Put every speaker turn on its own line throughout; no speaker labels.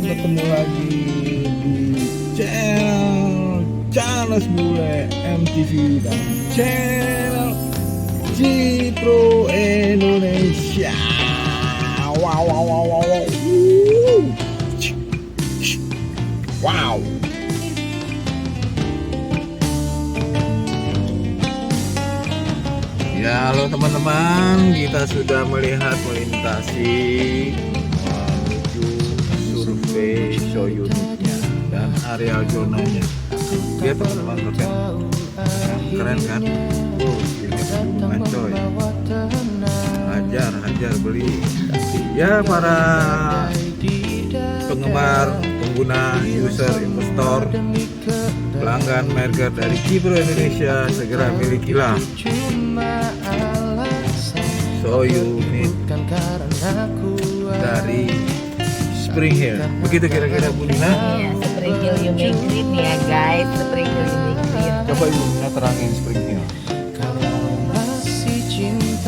ketemu lagi di channel Charles Bule MTV dan channel Citro Indonesia. Wow, wow, wow, wow, wow. Wow. Ya, halo teman-teman, kita sudah melihat melintasi menuju survei show unitnya dan areal zonanya. Lihat teman-teman, keren kan? Ini hubungan coy. Hajar beli. Ya, para penggemar, pengguna, user, investor, pelanggan merger dari Citro Indonesia, segera milikilah show unit dari Spring Hill. Begitu kira-kira Bu Nina?
Iya, Spring Hill You Make Green ya guys, Spring Hill You Make Green.
Coba Ibu Nina terangin Spring Hill.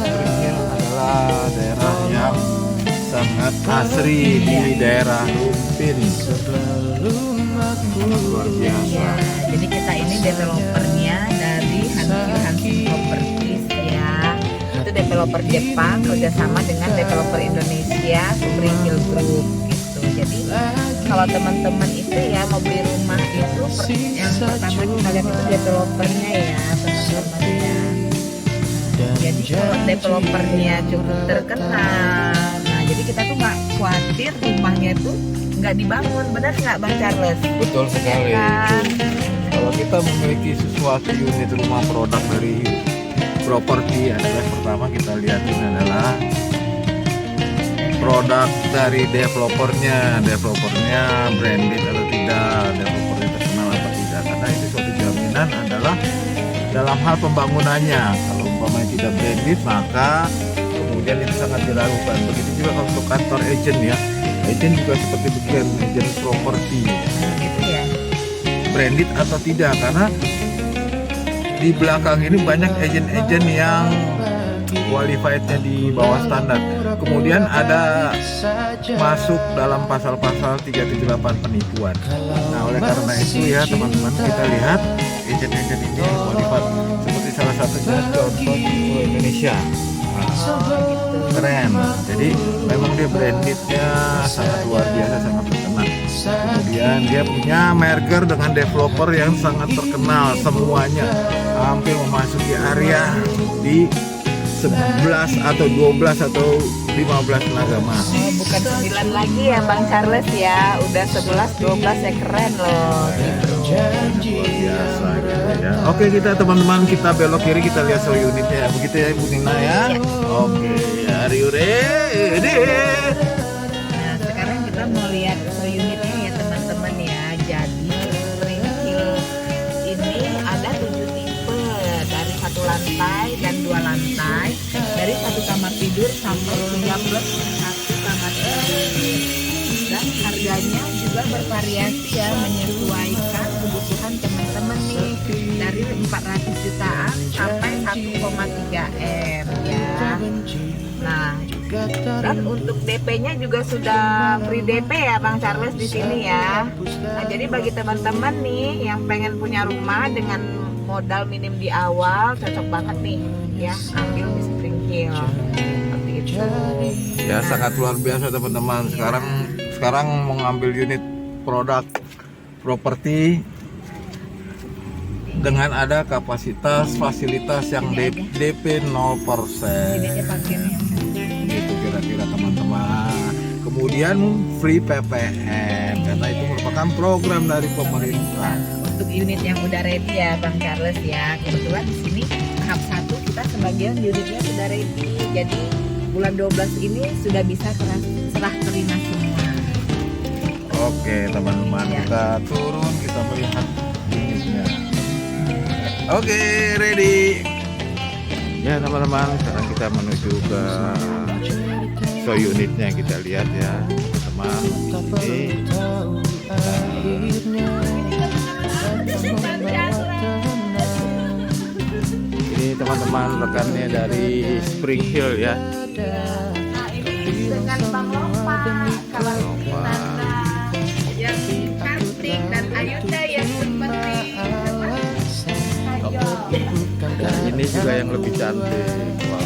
Spring Hill adalah daerah yang sangat asri di daerah Rumpin. Luar biasa.
Ya, jadi kita ini developernya dari Hansi Properties ya. Itu developer Jepang kerjasama dengan developer Indonesia Spring Hill Group gitu. Jadi kalau teman-teman itu ya mau beli rumah itu yang pertama kita lihat itu developernya ya teman-teman ya. Jadi kalau developernya cukup terkenal, nah jadi kita tuh nggak khawatir rumahnya tuh nggak dibangun, benar nggak Bang Charles?
Betul sekali.
Kan?
Kalau kita memiliki sesuatu unit rumah produk dari properti adalah pertama kita lihatin adalah produk dari developernya branded atau tidak, developernya terkenal atau tidak, karena itu suatu jaminan adalah dalam hal pembangunannya. Kalau umpamanya tidak branded maka kemudian itu sangat diragukan. Begitu juga kalau untuk kantor agent ya, agent juga seperti bagian agent properti
Gitu ya.
branded atau tidak, karena di belakang ini banyak agent-agent yang qualified-nya di bawah standar. Kemudian ada masuk dalam pasal-pasal 378 penipuan. Nah, oleh karena itu ya teman-teman, kita lihat agent-agent ini yang qualified, seperti salah satunya contoh Citro Indonesia. Keren. Jadi memang dia brandednya sangat luar biasa, sangat terkenal. Kemudian dia punya merger dengan developer yang sangat terkenal, semuanya hampir memasuki area di 11 atau 12 atau 15 tenaga mas.
Oh, bukan 9 lagi ya Bang Charles ya, udah 11 12 ya, keren loh gitu.
Luar biasa gitu ya. Oke, kita teman-teman, kita belok kiri, kita lihat show unitnya. Begitu ya Ibu Nina ya. Oke, are you ready?
Nah, sekarang kita mau lihat show unitnya ya teman-teman ya. Jadi Spring Hill ini ada 7 tipe, dari 1 lantai dan 2 lantai, dari 1 kamar tidur sampai 13 1 kamar tidur. Dan harganya juga bervariasi ya, menyesuaikan kebutuhan teman-teman nih, dari 400 jutaan sampai 1,3 M ya. Nah, dan untuk DP-nya juga sudah free DP ya Bang Charles di sini ya. Nah, jadi bagi teman-teman nih yang pengen punya rumah dengan modal minim di awal, cocok banget nih ya, ambil di Spring Hill. Seperti itu.
Ya, sangat luar biasa teman-teman. Sekarang mengambil unit produk properti dengan ada kapasitas fasilitas yang DP 0%.
Ini aja pakainya.
Gitu kira-kira teman-teman. Kemudian free PPN karena itu merupakan program dari pemerintah.
Untuk unit yang udah ready ya Bang Charles ya, kebetulan di sini tahap 1 kita sebagian unitnya sudah ready. Jadi bulan 12 ini sudah bisa serah terima semua.
Oke teman-teman,
Ya.
kita turun, kita melihat unitnya. Oke, ready. Ya teman-teman, sekarang kita menuju ke show unitnya. Kita lihat ya teman-teman. Ini teman-teman rekannya dari Spring Hill ya.
Nah, ini dengan Bang Lopa. Kalau kita
juga yang lebih cantik. Wow.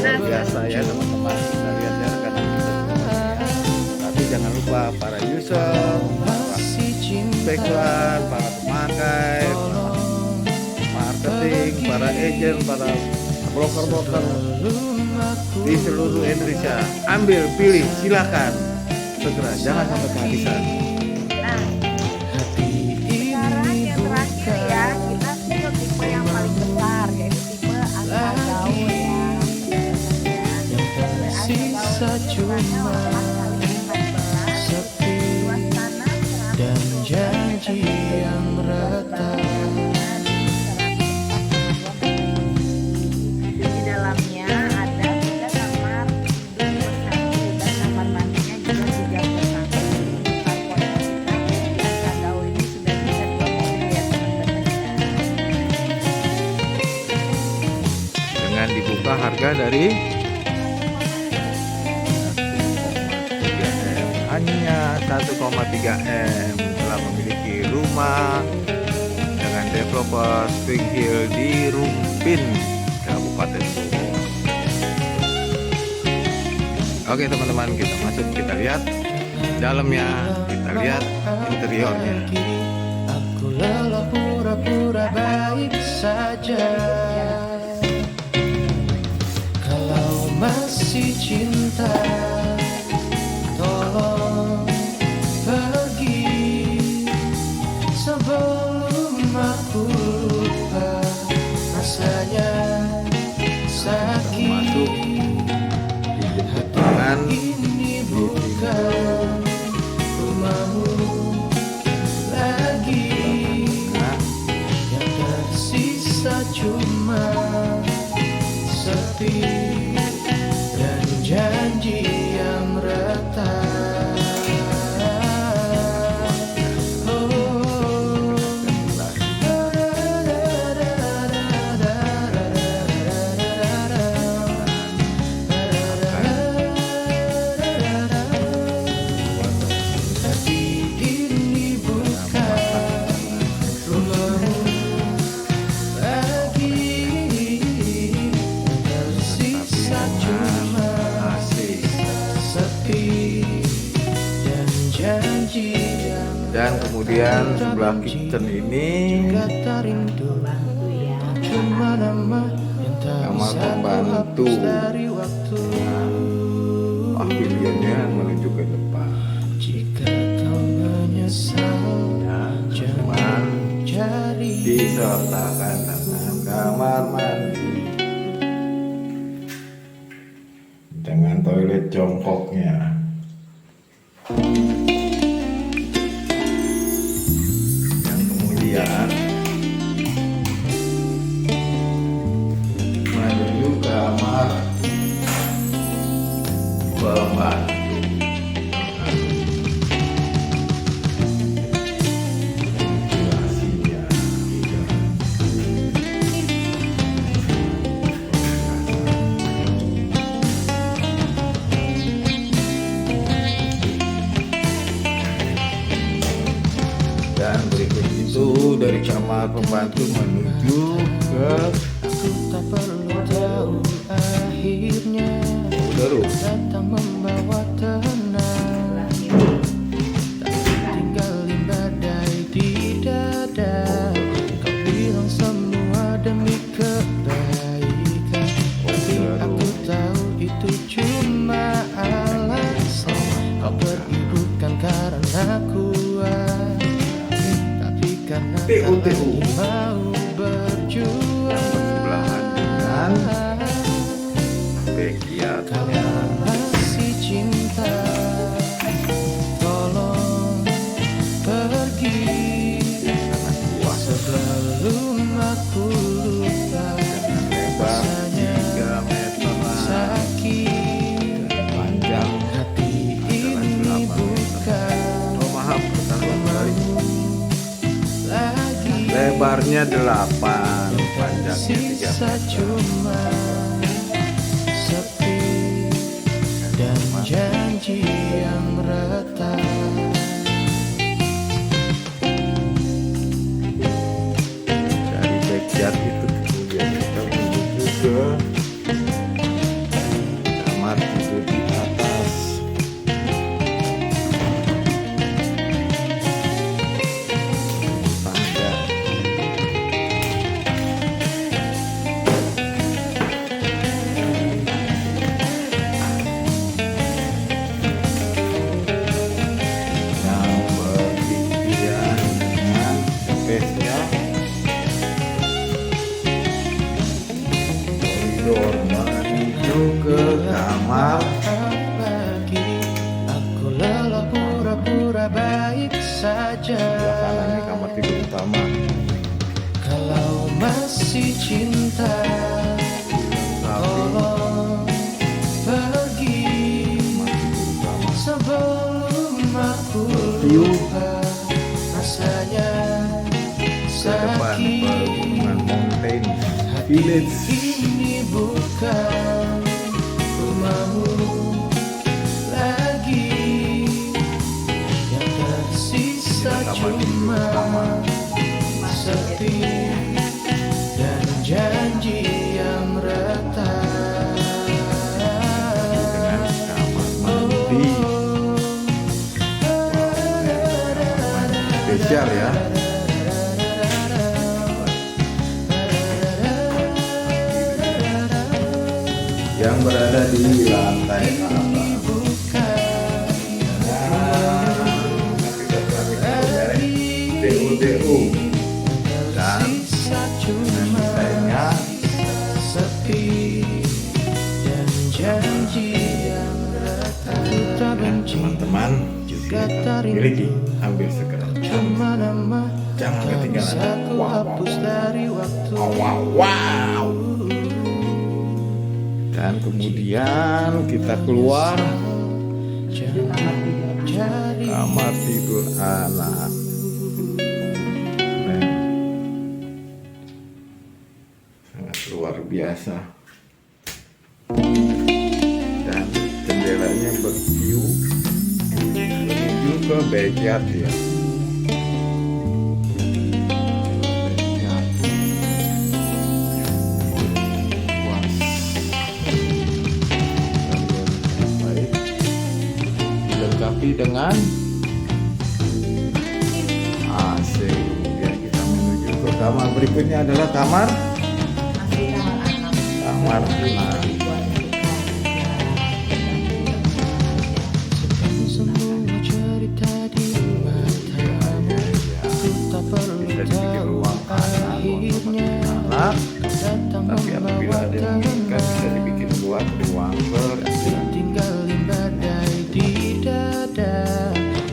Luar biasa ya teman-teman, kita lihat ya kadang kita semua. Tapi jangan lupa para user, para speklan, para pemakai, para marketing, para agent, para broker-broker di seluruh Indonesia, ambil, pilih, silakan segera, jangan sampai kehabisan.
Nah, sekarang yang terakhir ya, kita pilih tipe yang paling besar, yaitu tipe asal gaul ya. Sisa cuma sepi dan janji yang retak. Di dalamnya ada 3 kamar tidur bersatu dan kamar mandinya juga 3 bersatu. Asal gaul ini sudah bisa 2 mobil ya teman-teman.
Dengan dibuka harga dari 3M, hanya 1,3 M telah memiliki rumah dengan developer Spring Hill di Rumpin, Kabupaten Bogor. Oke teman-teman, kita masuk, kita lihat dalamnya, kita lihat interiornya.
Aku lelah pura-pura baik saja. Kalau masih cinta, tolong pergi sebelum aku lupa rasanya
Masuk
sakit.
di depan
Ini bukan rumahmu lagi, yang tersisa cuma sepi dan janji yang retak. Oh. Tapi ini bukan rumahmu lagi, yang tersisa cuma sepi dan janji yang
dan kemudian sebelah kitchen ini
kata rindu cuma nama yang tak
kamar
bisa
pembantu.
kuhapus dari waktu.
Pavilionnya menuju ke depan.
Jika kau menyesal, jangan cari
Disertakan dengan kamar mandi dengan toilet jongkoknya. Yang kemudian menuju kamar pembantu. Ventilasinya tidak. Dan berikut itu dari kamar pembantu menuju ke
aku tak perlu tahu akhirnya
terus.
datang membawa tenang, tak tinggalin badai di dada. Kau bilang semua demi kebaikan, tapi aku tahu itu cuma alasan. Kau pergi bukan karena kuat, tapi karena tak lagi mau berjuang.
Bersebelahan dengan backyardnya.
Masih cinta, tolong pergi sebelum aku lupa
Lebar 3 meter,
sakit.
panjang
Hati ini bukan
oh maaf ketahuan kali.
lagi,
Lebarnya 8, panjangnya 3
sisa
meter.
cuma sepi dan janji yang retak.
koridor menuju ke kamar.
Pagi aku lelah pura-pura baik saja.
Sebelah kanannya kamar tidur utama.
Kalau masih cinta,
Tapi
tolong pergi sebelum aku lupa rasanya
ke depan
sakit.
pegunungan Mountain Village.
Ini bukan rumahmu lagi, yang tersisa
Kamar tidur
cuma
utama.
sepi dan janji yang retak.
Dengan kamar mandi. Spesial ya. Yang berada di lantai atas. DU dan lantainya
sepi dan janji yang retak. Tak benci
teman-teman
juga tak
miliki,
rindu,
ambil segera.
cuma nama
Jangan
tak
ketinggalan.
bisa ku
Wow, wow,
hapus
wow.
dari waktu.
Wow. Dan kemudian kita keluar
Jangan jadi
kamar tidur anak. Nah, sangat luar biasa. Dan jendelanya berview menuju ke backyard ya. Dilengkapi dengan AC. Kemudian kita menuju ke kamar berikutnya adalah kamar
Masih kamar anak.
semua cerita di matamu. Aku tak perlu
Bisa dibikin
tahu
ruang anak,
akhirnya
anak.
datang
Tapi apabila
membawa
ada yang menginginkan bisa
tenang.
dibikin luar ruang beristirahat.
Tinggalin badai di dada.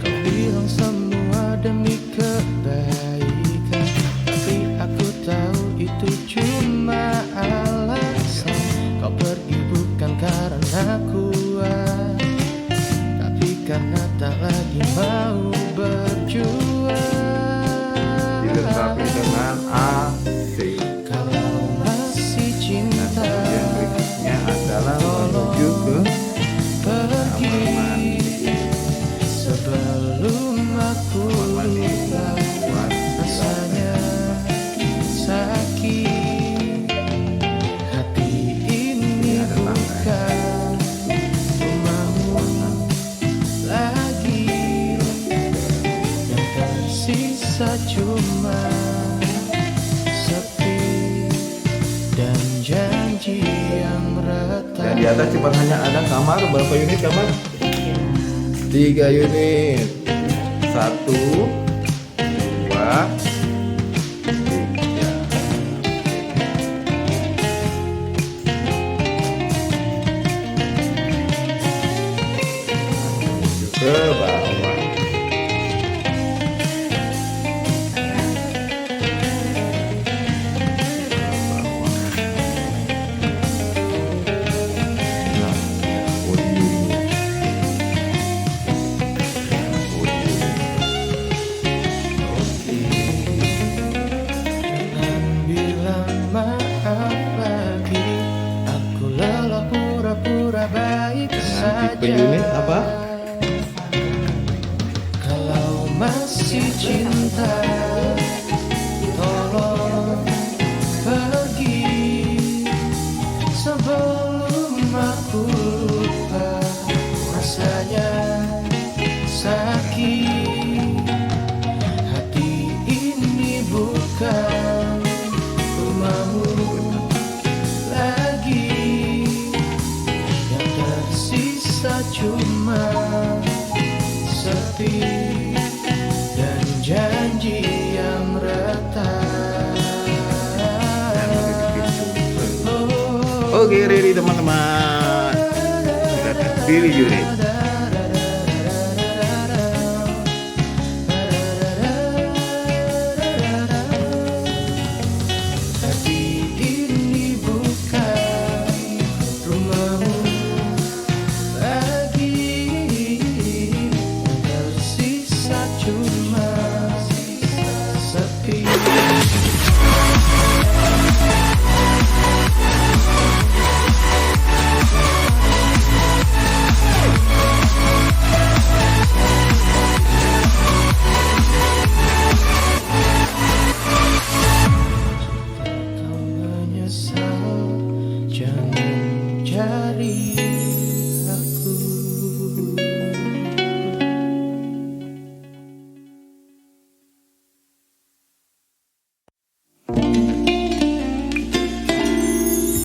Kau bilang semua demi kebaikan, tapi aku tahu itu cuma alasan. Kau pergi bukan karena kuat, tapi karena tak lagi mau berjuang.
Dilengkapi dengan AC.
Kalau masih
Dan
cinta,
kemudian berikutnya adalah menuju ke
pergi
kamar mandi.
sebelum aku
Kamar mandi
lupa
buat
rasanya sakit. Hati ini bukan rumahmu lagi, yang tersisa cuma sepi dan janji yang retak.
Dan di atas cuma hanya ada kamar, berapa unit kamar? 3 unit. 1, 2, 3. Menuju ke bawah. Nah, podiumnya.
Jangan bilang maaf lagi, aku lelah pura-pura baik
Dengan tipe
saja.
unit apa?
Kalau masih cinta, tolong pergi sebelum aku lupa rasanya sakit. Hati ini bukan rumahmu lagi, yang tersisa cuma sepi dan janji yang retak.
Dan ada di pintu.
Oh,
Oke, ready teman-teman. Kita tes pilih unit.